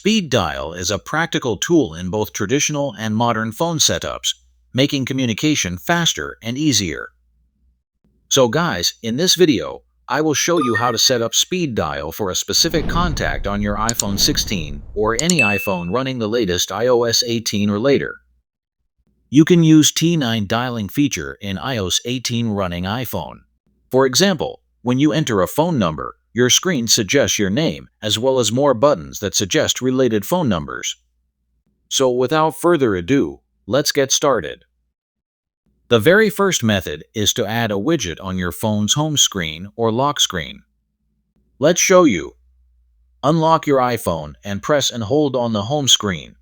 Speed dial is a practical tool in both traditional and modern phone setups, making communication faster and easier. So guys, in this video, I will show you how to set up speed dial for a specific contact on your iPhone 16 or any iPhone running the latest iOS 18 or later. You can use T9 dialing feature in iOS 18 running iPhone. For example, when you enter a phone number, your screen suggests your name as well as more buttons that suggest related phone numbers. So without further ado, let's get started. The very first method is to add a widget on your phone's home screen or lock screen. Let's show you. Unlock your iPhone and press and hold on the home screen.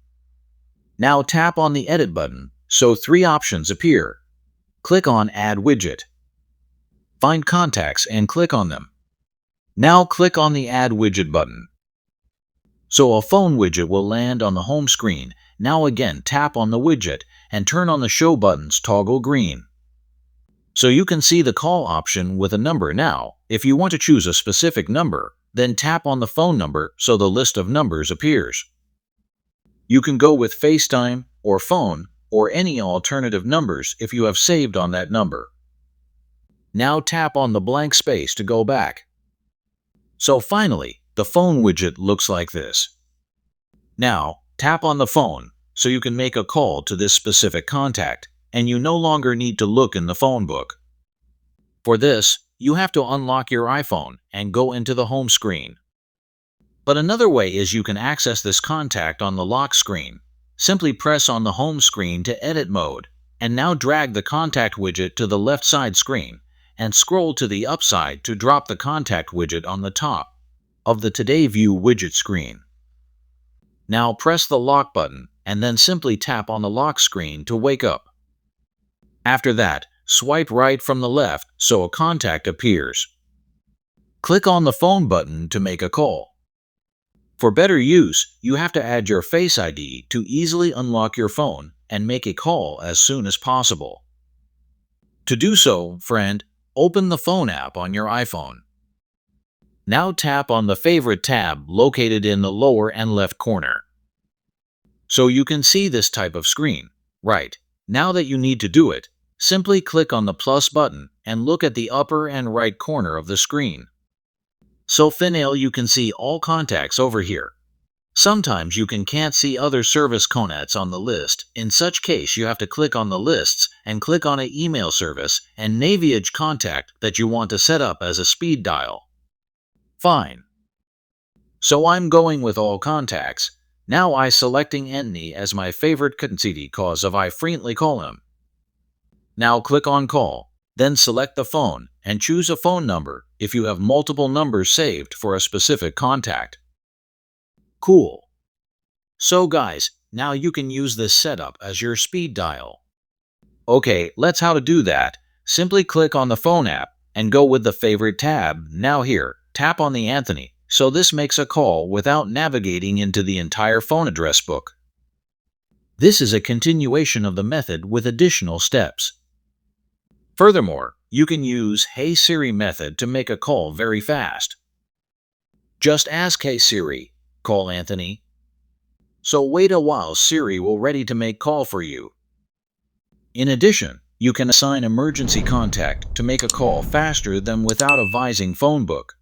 Now tap on the Edit button, so three options appear. Click on Add Widget. Find contacts and click on them. Now click on the Add Widget button. So a phone widget will land on the home screen. Now again tap on the widget and turn on the Show buttons toggle green. So you can see the call option with a number now. If you want to choose a specific number, then tap on the phone number so the list of numbers appears. You can go with FaceTime or phone or any alternative numbers if you have saved on that number. Now tap on the blank space to go back. So finally, the phone widget looks like this. Now, tap on the phone so you can make a call to this specific contact, and you no longer need to look in the phone book. For this, you have to unlock your iPhone and go into the home screen. But another way is you can access this contact on the lock screen. Simply press on the home screen to edit mode, and now drag the contact widget to the left side screen, and scroll to the upside to drop the contact widget on the top of the Today View widget screen. Now press the lock button and then simply tap on the lock screen to wake up. After that, swipe right from the left so a contact appears. Click on the phone button to make a call. For better use, you have to add your Face ID to easily unlock your phone and make a call as soon as possible. To do so, friend, open the phone app on your iPhone. Now tap on the Favorite tab located in the lower and left corner. So you can see this type of screen. Right, now that you need to do it, simply click on the plus button and look at the upper and right corner of the screen. So finally you can see all contacts over here. Sometimes you can't see other service contacts on the list. In such case, you have to click on the lists and click on an email service and navigate contact that you want to set up as a speed dial. Fine. So I'm going with all contacts. Now I selecting Anthony as my favorite contact cause of I frequently call him. Now click on Call, then select the phone and choose a phone number if you have multiple numbers saved for a specific contact. Cool. So guys, now you can use this setup as your speed dial. Okay, let's how to do that. Simply click on the phone app and go with the Favorite tab. Now here, tap on the Anthony, so this makes a call without navigating into the entire phone address book. This is a continuation of the method with additional steps. Furthermore, you can use Hey Siri method to make a call very fast. Just ask Hey Siri, call Anthony. So wait a while, Siri will ready to make call for you. In addition, you can assign emergency contact to make a call faster than without advising phone book.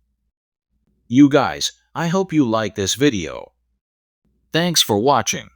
You guys, I hope you like this video. Thanks for watching.